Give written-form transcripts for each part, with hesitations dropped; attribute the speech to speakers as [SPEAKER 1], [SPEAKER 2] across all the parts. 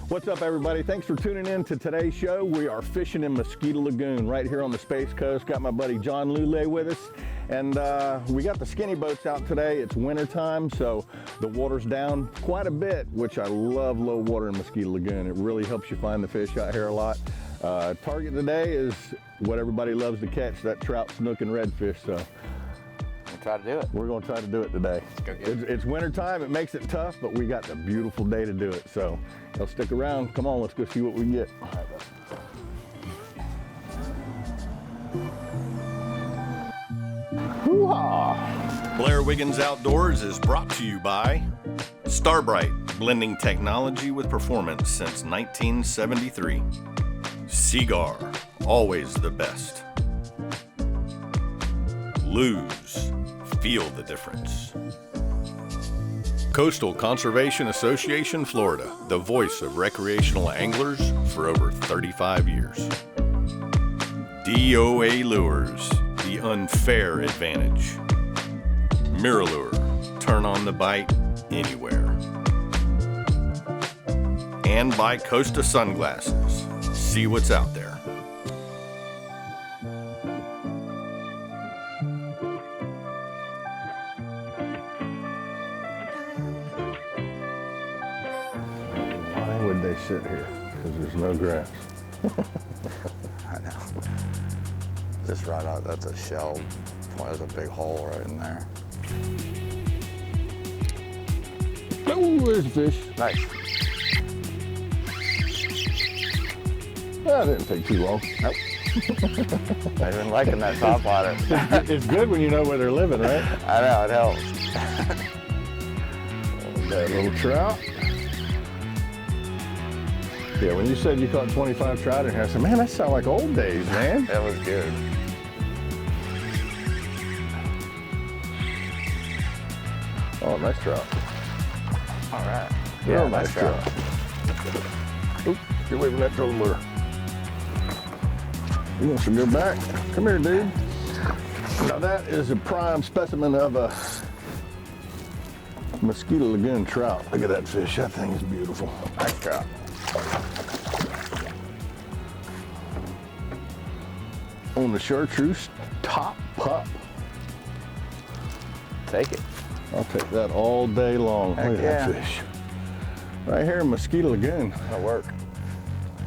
[SPEAKER 1] What's up, everybody? Thanks for tuning in to today's show. We are fishing in Mosquito Lagoon right here on the Space Coast. Got my buddy John Lulay with us, and we got the skinny boats out today. It's winter time, so the water's down quite a bit, which I love low water in Mosquito Lagoon. It really helps you find the fish out here a lot. Target today is what everybody loves to catch, that trout, snook, and redfish. So
[SPEAKER 2] we'll try to do it.
[SPEAKER 1] We're going to try to do it today. It's winter time. It makes it tough, but we got the beautiful day to do it. So y'all stick around. Come on, let's go see what we can get. All right, hoo-ha! Blair Wiggins Outdoors is brought to you by Starbright, blending technology with performance since 1973. Seagar, always the best. Lose, feel the difference. Coastal Conservation Association, Florida, the voice of recreational anglers for over 35 years. DOA Lures, the unfair advantage. Mirrolure, turn on the bite anywhere. And by Costa Sunglasses, see what's out there. Why would they sit here? Because there's no grass.
[SPEAKER 2] I know. Just right out, that's a shell. Well, there's a big hole right in there.
[SPEAKER 1] Oh, there's a fish.
[SPEAKER 2] Nice.
[SPEAKER 1] That didn't take too long.
[SPEAKER 2] Nope. I've been liking that top water.
[SPEAKER 1] It's good when you know where they're living, right?
[SPEAKER 2] I know, it helps.
[SPEAKER 1] That little trout. Yeah, when you said you caught 25 trout in here, I said, man, that sounds like old days, man.
[SPEAKER 2] That was good.
[SPEAKER 1] Oh, nice trout.
[SPEAKER 2] All right.
[SPEAKER 1] Yeah, oh, nice trout. Oop, get away from that trolling motor. You want to go back? Come here, dude. Now that is a prime specimen of a Mosquito Lagoon trout. Look at that fish. That thing is beautiful.
[SPEAKER 2] Nice trout.
[SPEAKER 1] On the chartreuse top pup.
[SPEAKER 2] Take it.
[SPEAKER 1] I'll take that all day long.
[SPEAKER 2] Heck
[SPEAKER 1] Look at
[SPEAKER 2] yeah.
[SPEAKER 1] that fish. Right here in Mosquito Lagoon.
[SPEAKER 2] That'll work.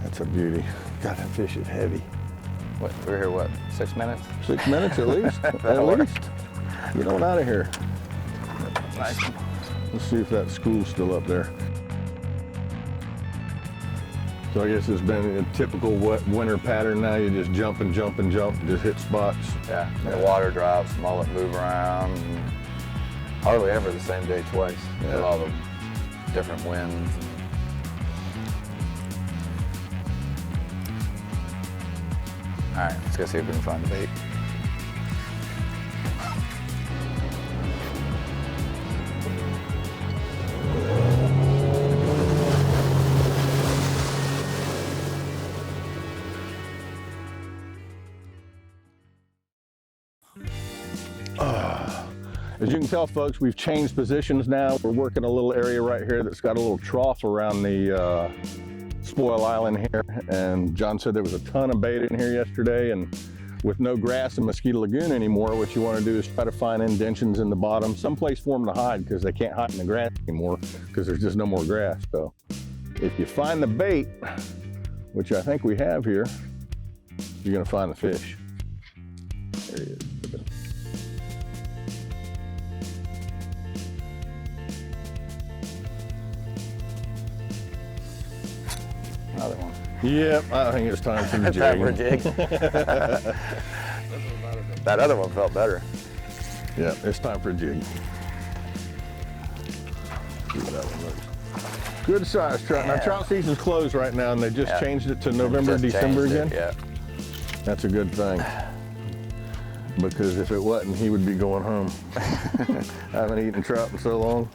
[SPEAKER 1] That's a beauty. God, that fish is heavy.
[SPEAKER 2] What, we're here, what, 6 minutes?
[SPEAKER 1] 6 minutes at least. At
[SPEAKER 2] work.
[SPEAKER 1] least. Get on out of here.
[SPEAKER 2] Nice.
[SPEAKER 1] Let's see if that school's still up there. So I guess it's been a typical winter pattern now. You just jump and jump and jump, just hit spots.
[SPEAKER 2] Yeah, the water drops, mullet move around. And hardly ever the same day twice with all the different winds. All right, let's go see if we can find the bait.
[SPEAKER 1] As you can tell, folks, we've changed positions now. We're working a little area right here that's got a little trough around the spoil island here. And John said there was a ton of bait in here yesterday, and with no grass in Mosquito Lagoon anymore, what you want to do is try to find indentions in the bottom, someplace for them to hide, because they can't hide in the grass anymore because there's just no more grass. So if you find the bait, which I think we have here, you're going to find the fish. There he is.
[SPEAKER 2] Another one.
[SPEAKER 1] Yep, I think it's time for the jig.
[SPEAKER 2] Time for a jig. That other one felt better.
[SPEAKER 1] Yeah, it's time for a jig. See what that one looks. Good size trout.
[SPEAKER 2] Yeah.
[SPEAKER 1] Now trout season's closed right now, and they just changed it to November, December again.
[SPEAKER 2] Yeah.
[SPEAKER 1] That's a good thing. Because if it wasn't, he would be going home. I haven't eaten trout in so long.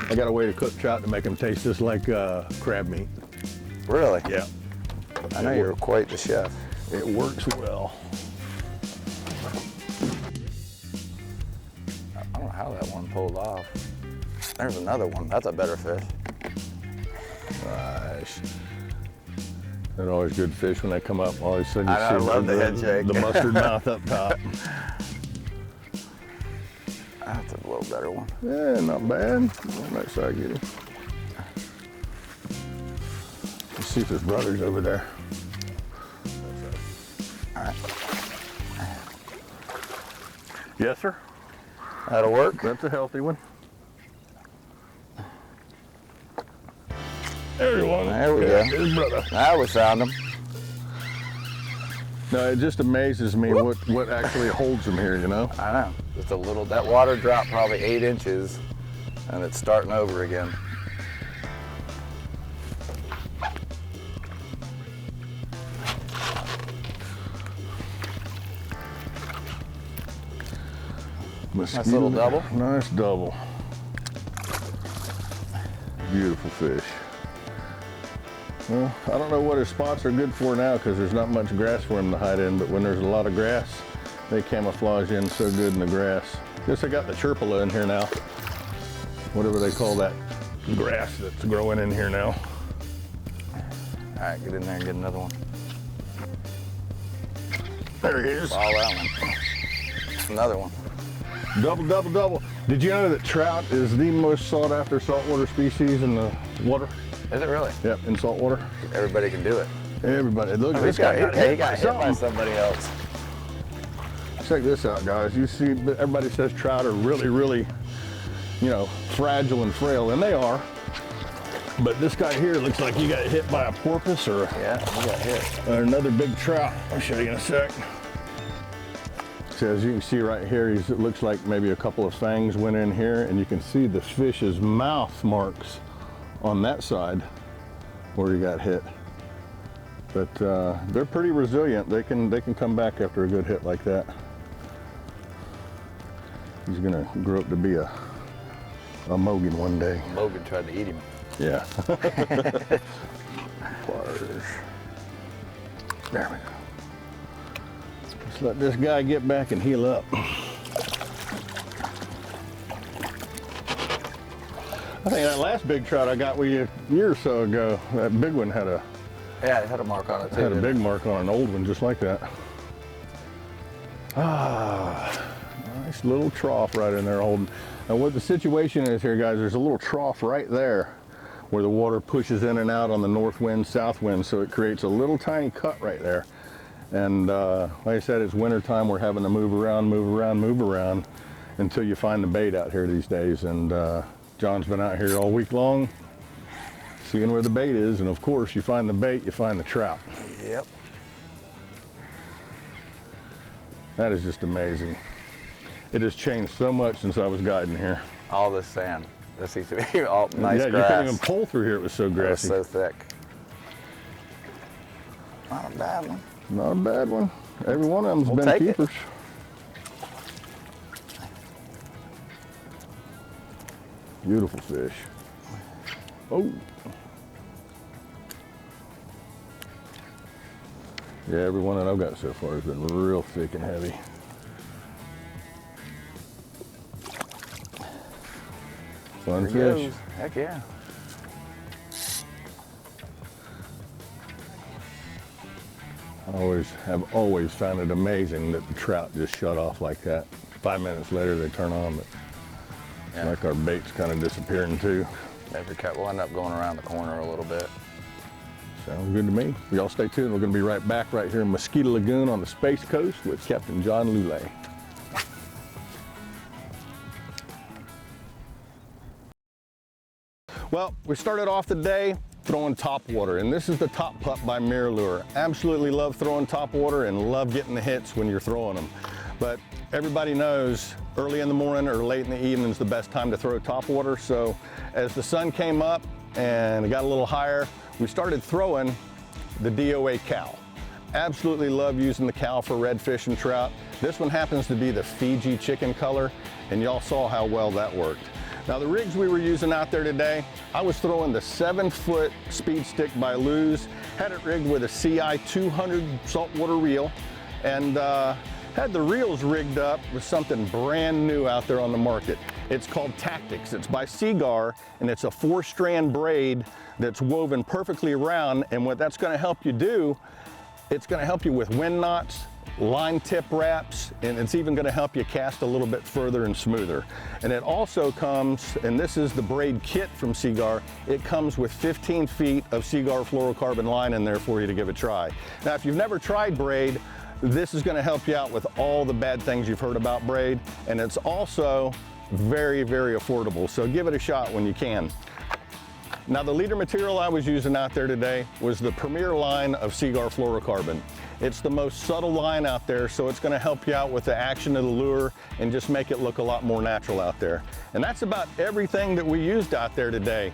[SPEAKER 1] I got a way to cook trout to make them taste just like crab meat.
[SPEAKER 2] Really?
[SPEAKER 1] Yeah.
[SPEAKER 2] I know you're quite the chef.
[SPEAKER 1] It works well.
[SPEAKER 2] I don't know how that one pulled off. There's another one. That's a better fish.
[SPEAKER 1] Nice. They're always good fish when they come up. All of a sudden you
[SPEAKER 2] I love the head shake.
[SPEAKER 1] The mustard mouth up top.
[SPEAKER 2] That's a little better one.
[SPEAKER 1] Yeah, not bad. Next side, get him. Let's see if his brother's over there.
[SPEAKER 2] All right.
[SPEAKER 1] Yes, sir.
[SPEAKER 2] That'll work.
[SPEAKER 1] That's a healthy one. There's one.
[SPEAKER 2] There we go.
[SPEAKER 1] His brother.
[SPEAKER 2] Now we found him.
[SPEAKER 1] No, it just amazes me what actually holds them here, you know?
[SPEAKER 2] I know. Just a little, that water dropped probably 8 inches and it's starting over again.
[SPEAKER 1] Mosquito.
[SPEAKER 2] Nice little double.
[SPEAKER 1] Nice double. Beautiful fish. Well, I don't know what his spots are good for now because there's not much grass for him to hide in, but when there's a lot of grass, they camouflage in so good in the grass. Guess I got the chirpala in here now. Whatever they call that grass that's growing in here now.
[SPEAKER 2] All right, get in there and get another one.
[SPEAKER 1] There he is.
[SPEAKER 2] Follow that one. Another one.
[SPEAKER 1] Double, double, double. Did you know that trout is the most sought after saltwater species in the water?
[SPEAKER 2] Is it really?
[SPEAKER 1] Yep, in saltwater.
[SPEAKER 2] Everybody can do it.
[SPEAKER 1] Everybody, look,
[SPEAKER 2] Oh,
[SPEAKER 1] this guy
[SPEAKER 2] he got hit by
[SPEAKER 1] something.
[SPEAKER 2] somebody else.
[SPEAKER 1] Check this out, guys. You see, everybody says trout are really, really, you know, fragile and frail, and they are. But this guy here looks like he got hit by a porpoise or
[SPEAKER 2] Yeah, he got hit.
[SPEAKER 1] another big trout. I'll show you in a sec. So as you can see right here, it looks like maybe a couple of fangs went in here, and you can see the fish's mouth marks on that side where he got hit. But they're pretty resilient. They can come back after a good hit like that. He's gonna grow up to be a Mogan one day.
[SPEAKER 2] Logan tried to eat him.
[SPEAKER 1] Yeah. Pliers. There we go. Let's let this guy get back and heal up. I think that last big trout I got with you a year or so ago, that big one had a
[SPEAKER 2] Yeah, it had a mark on it too.
[SPEAKER 1] had a big mark on an old one just like that. Ah, nice little trough right in there holding. Now what the situation is here, guys, there's a little trough right there where the water pushes in and out on the north wind, south wind, so it creates a little tiny cut right there. And like I said, it's winter time. We're having to move around, move around, move around until you find the bait out here these days. And John's been out here all week long seeing where the bait is. And of course, you find the bait, you find the trout.
[SPEAKER 2] Yep.
[SPEAKER 1] That is just amazing. It has changed so much since I was guiding here.
[SPEAKER 2] All this sand. This seems to be all nice
[SPEAKER 1] yeah,
[SPEAKER 2] grass.
[SPEAKER 1] you couldn't even pull through here. It was so
[SPEAKER 2] It was
[SPEAKER 1] grassy.
[SPEAKER 2] so thick. Not a bad one.
[SPEAKER 1] Not a bad one. Every one of them's
[SPEAKER 2] We'll
[SPEAKER 1] been
[SPEAKER 2] take it.
[SPEAKER 1] keepers. Beautiful fish. Oh. Yeah, every one that I've got so far has been real thick and heavy. Fun
[SPEAKER 2] There he
[SPEAKER 1] fish.
[SPEAKER 2] goes. Heck yeah.
[SPEAKER 1] I have always found it amazing that the trout just shut off like that. 5 minutes later they turn on, but
[SPEAKER 2] Yeah.
[SPEAKER 1] like our bait's kind of disappearing too.
[SPEAKER 2] Every cut will end up going around the corner a little bit.
[SPEAKER 1] Sounds good to me. Y'all stay tuned. We're going to be right back right here in Mosquito Lagoon on the Space Coast with Captain John Lulay. Well, we started off the day throwing top water, and this is the Top Pup by Mirror Lure. Absolutely love throwing top water and love getting the hits when you're throwing them. But everybody knows early in the morning or late in the evening is the best time to throw top water. So as the sun came up and it got a little higher, we started throwing the DOA cow. Absolutely love using the cow for redfish and trout. This one happens to be the Fiji chicken color, and y'all saw how well that worked. Now the rigs we were using out there today, I was throwing the 7-foot speed stick by Luz, had it rigged with a CI 200 saltwater reel, and had the reels rigged up with something brand new out there on the market. It's called Tactics. It's by Seagar, and it's a 4-strand braid that's woven perfectly around. And what that's going to help you do, it's going to help you with wind knots, line tip wraps, and it's even going to help you cast a little bit further and smoother. And it also comes, and this is the braid kit from Seagar, it comes with 15 feet of Seagar fluorocarbon line in there for you to give a try. Now, if you've never tried braid, this is going to help you out with all the bad things you've heard about braid, and it's also very, very affordable, so give it a shot when you can. Now, the leader material I was using out there today was the premier line of Seagar fluorocarbon. It's the most subtle line out there, so it's going to help you out with the action of the lure and just make it look a lot more natural out there. And that's about everything that we used out there today.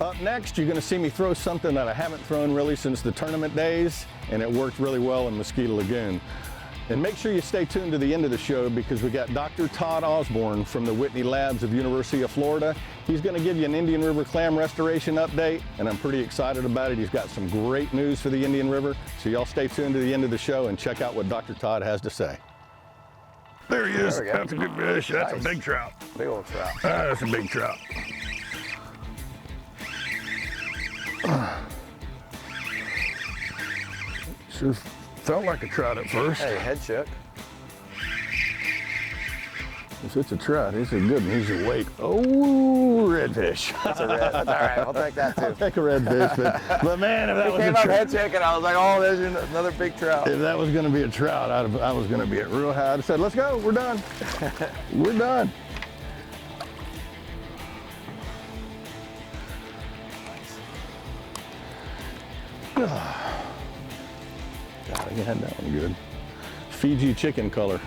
[SPEAKER 1] Up next, you're going to see me throw something that I haven't thrown really since the tournament days, and it worked really well in Mosquito Lagoon. And make sure you stay tuned to the end of the show, because we got Dr. Todd Osborne from the Whitney Labs of University of Florida. He's going to give you an Indian River clam restoration update, and I'm pretty excited about it. He's got some great news for the Indian River, so y'all stay tuned to the end of the show and check out what Dr. Todd has to say. There he is. That's a good fish. That's nice. A big trout.
[SPEAKER 2] Big old trout.
[SPEAKER 1] That's a big trout. Sure felt like a trout at first.
[SPEAKER 2] Hey, head shook.
[SPEAKER 1] If it's a trout, it's a good one. He's a weight. Oh, redfish.
[SPEAKER 2] That's a red. That's all right. I'll take that too.
[SPEAKER 1] I'll take a redfish. But man, if that was a trout. He came
[SPEAKER 2] up head shaking, I was like, oh, there's another big trout.
[SPEAKER 1] If that was going to be a trout, I was going to be at real high. I said, let's go. We're done. We're done. God, you had that one good. Fiji chicken color.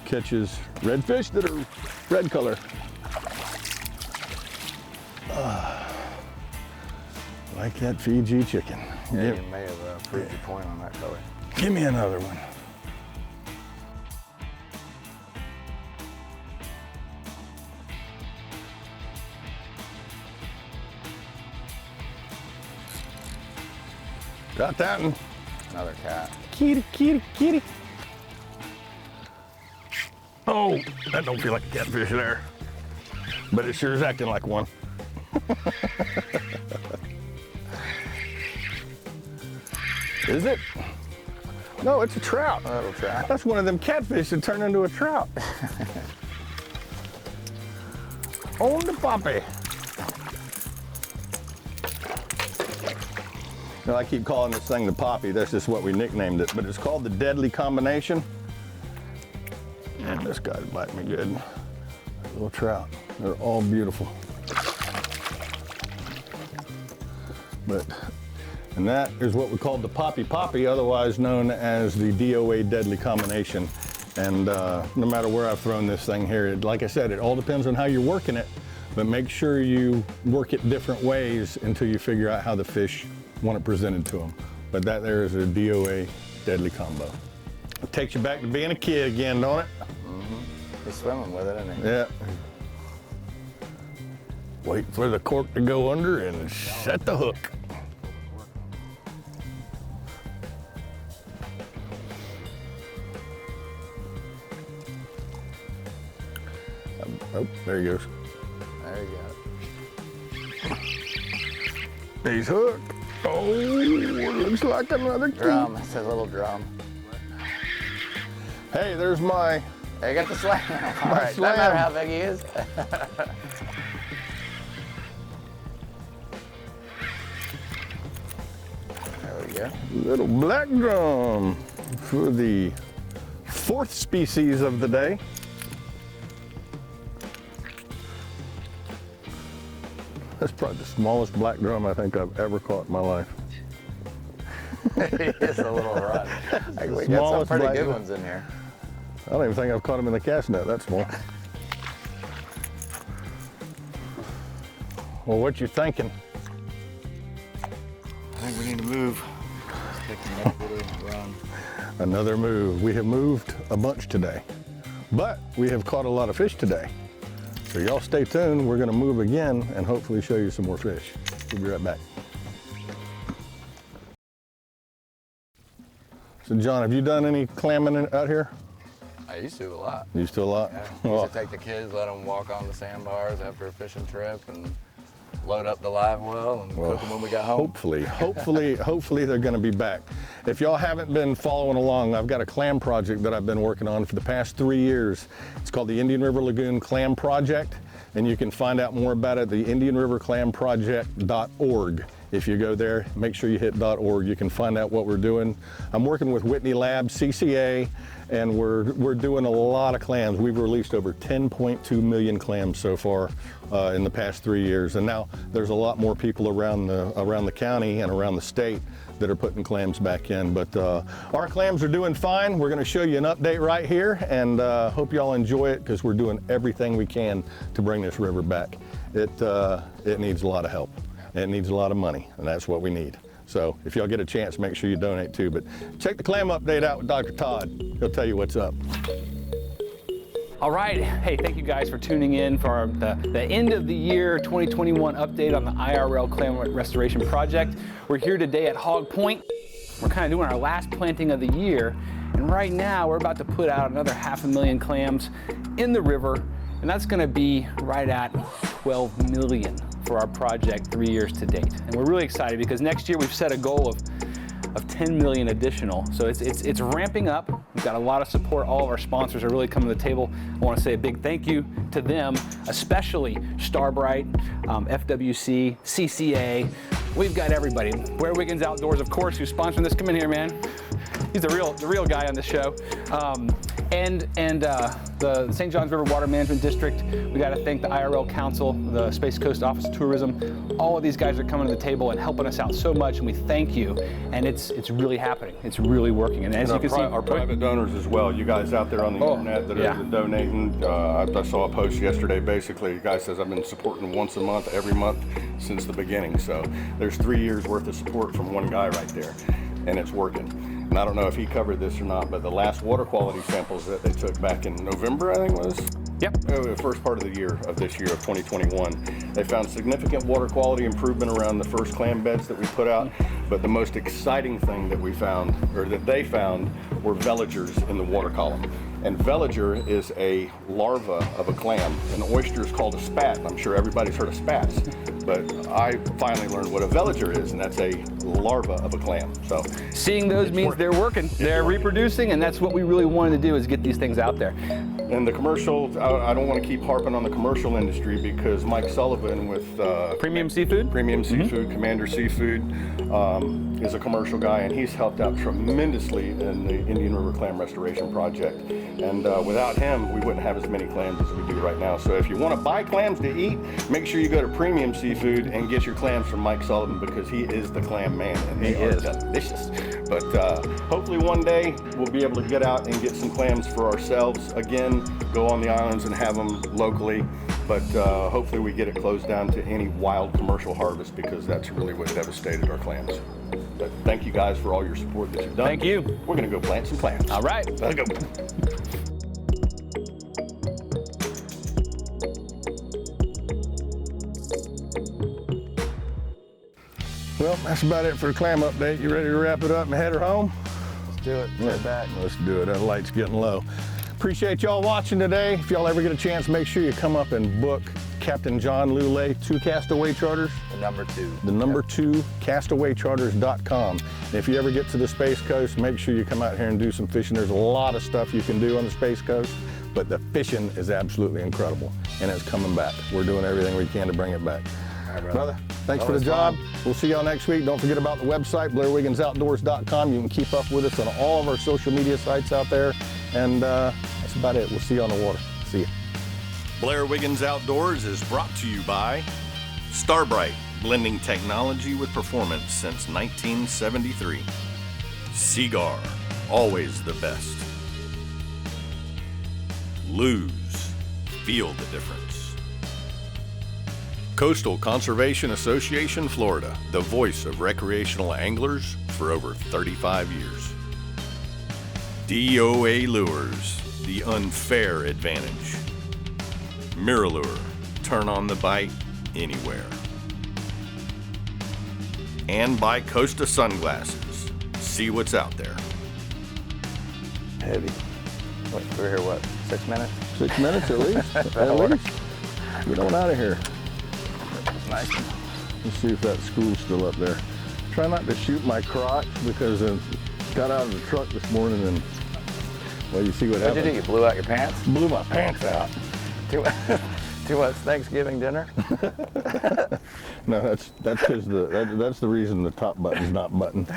[SPEAKER 1] Catches redfish that are red color. Like that Fiji chicken.
[SPEAKER 2] Yeah, you may have proved your point on that color.
[SPEAKER 1] Give me another one. Got that one.
[SPEAKER 2] Another cat.
[SPEAKER 1] Kitty, kitty, kitty. Oh, that don't feel like a catfish there, but it sure is acting like one. Is it? No, it's a trout.
[SPEAKER 2] A little trout.
[SPEAKER 1] That's one of them catfish that turned into a trout. On the poppy. Now, I keep calling this thing the poppy. That's just what we nicknamed it, but it's called the deadly combination. And this guy's biting me good. Little trout. They're all beautiful. And that is what we call the poppy, otherwise known as the DOA deadly combination. And no matter where I've thrown this thing here, like I said, it all depends on how you're working it, but make sure you work it different ways until you figure out how the fish want it presented to them. But that there is a DOA deadly combo. It takes you back to being a kid again, don't it?
[SPEAKER 2] He's swimming with it, isn't he?
[SPEAKER 1] Yeah. Wait for the cork to go under and set the hook. Oh, there he goes.
[SPEAKER 2] There you go.
[SPEAKER 1] He's hooked. Oh, looks like another
[SPEAKER 2] drum. It's a little drum.
[SPEAKER 1] Hey, there's my.
[SPEAKER 2] Hey, you got the slam. All right, doesn't matter how big he is. There we go.
[SPEAKER 1] Little black drum for the 4th species of the day. That's probably the smallest black drum I think I've ever caught in my life.
[SPEAKER 2] He is a little run. We got some pretty good ones in here.
[SPEAKER 1] I don't even think I've caught him in the cast net that small. Well, what you thinking?
[SPEAKER 2] I think we need to move.
[SPEAKER 1] Another move. We have moved a bunch today, but we have caught a lot of fish today. So y'all stay tuned. We're going to move again and hopefully show you some more fish. We'll be right back. So John, have you done any clamming out here?
[SPEAKER 2] I I used to a lot.
[SPEAKER 1] Used to a lot?
[SPEAKER 2] Yeah. Used to take the kids, let them walk on the sandbars after a fishing trip, and load up the live well and cook them when we got home.
[SPEAKER 1] Hopefully they're going to be back. If y'all haven't been following along, I've got a clam project that I've been working on for the past 3 years. It's called the Indian River Lagoon Clam Project, and you can find out more about it at the IndianRiverClamProject.org. If you go there, make sure you hit .org. You can find out what we're doing. I'm working with Whitney Labs, CCA, and we're doing a lot of clams. We've released over 10.2 million clams so far in the past 3 years, and now there's a lot more people around the county and around the state that are putting clams back in. But our clams are doing fine. We're going to show you an update right here, and hope y'all enjoy it because we're doing everything we can to bring this river back. It needs a lot of help. It needs a lot of money, and that's what we need. So if y'all get a chance, make sure you donate too. But check the clam update out with Dr. Todd. He'll tell you what's up.
[SPEAKER 3] All right. Hey, thank you guys for tuning in for the end of the year 2021 update on the IRL Clam Restoration Project. We're here today at Hog Point. We're kind of doing our last planting of the year. And right now we're about to put out another 500,000 clams in the river. And that's going to be right at 12 million for our project 3 years to date. And we're really excited because next year we've set a goal of 10 million additional. So it's ramping up. We've got a lot of support. All of our sponsors are really coming to the table. I want to say a big thank you to them, especially Starbright, FWC, CCA. We've got everybody. Blair Wiggins Outdoors, of course, who's sponsoring this. Come in here, man. He's the real guy on the show. And the St. Johns River Water Management District. We got to thank the IRL Council, the Space Coast Office of Tourism. All of these guys are coming to the table and helping us out so much, and we thank you. And it's really happening. It's really working. And as you can see,
[SPEAKER 1] our private donors as well. You guys out there on the internet that are donating. I saw a post yesterday. Basically, the guy says I've been supporting once a month, every month since the beginning. So there's 3 years worth of support from one guy right there, and it's working. And I don't know if he covered this or not, but the last water quality samples that they took back in November, I think was?
[SPEAKER 3] Yep.
[SPEAKER 1] The first part of the year of this year of 2021. They found significant water quality improvement around the first clam beds that we put out. But the most exciting thing that we found, or that they found, were veligers in the water column. And veliger is a larva of a clam. An oyster is called a spat. I'm sure everybody's heard of spats. But I finally learned what a veliger is, and that's a larva of a clam. So
[SPEAKER 3] seeing those means they're working. They're reproducing, and that's what we really wanted to do, is get these things out there.
[SPEAKER 1] And the commercial, I don't want to keep harping on the commercial industry because Mike Sullivan with
[SPEAKER 3] Premium Seafood,
[SPEAKER 1] Commander Seafood, is a commercial guy, and he's helped out tremendously in the Indian River Clam Restoration Project. And without him, we wouldn't have as many clams as we do right now. So if you want to buy clams to eat, make sure you go to Premium Seafood and get your clams from Mike Sullivan because he is the clam man, and they are delicious. But hopefully one day we'll be able to get out and get some clams for ourselves again, go on the islands and have them locally. But hopefully we get it closed down to any wild commercial harvest because that's really what devastated our clams. But thank you guys for all your support that you've done.
[SPEAKER 3] Thank you.
[SPEAKER 1] We're going to go plant some clams.
[SPEAKER 3] All right.
[SPEAKER 1] Let's go. Well, that's about it for the clam update. You ready to wrap it up and head her home?
[SPEAKER 2] Let's do it. Head back.
[SPEAKER 1] Let's do it. That light's getting low. Appreciate y'all watching today. If y'all ever get a chance, make sure you come up and book Captain John Lulay 2 Castaway Charters.
[SPEAKER 2] The number 2.
[SPEAKER 1] The number 2, CastawayCharters.com. And if you ever get to the Space Coast, make sure you come out here and do some fishing. There's a lot of stuff you can do on the Space Coast, but the fishing is absolutely incredible, and it's coming back. We're doing everything we can to bring it back.
[SPEAKER 2] All right,
[SPEAKER 1] brother, thanks for the job. We'll see y'all next week. Don't forget about the website, BlairWigginsOutdoors.com. You can keep up with us on all of our social media sites out there. And that's about it. We'll see you on the water. See ya. Blair Wiggins Outdoors is brought to you by Starbright, blending technology with performance since 1973. Seagar, always the best. Lose, feel the difference. Coastal Conservation Association, Florida, the voice of recreational anglers for over 35 years. DOA Lures, the unfair advantage. Mirrolure, turn on the bite anywhere. And by Costa Sunglasses, see what's out there.
[SPEAKER 2] Heavy. We're here, what, 6 minutes?
[SPEAKER 1] 6 minutes at least. At least. Get on out of here.
[SPEAKER 2] Nice.
[SPEAKER 1] Let's see if that school's still up there. Try not to shoot my crotch because I got out of the truck this morning and, well, you see what happened.
[SPEAKER 2] What'd you do? You blew out your pants?
[SPEAKER 1] Blew my pants out.
[SPEAKER 2] Too much Thanksgiving dinner?
[SPEAKER 1] No, that's because that's the reason the top button's not buttoned.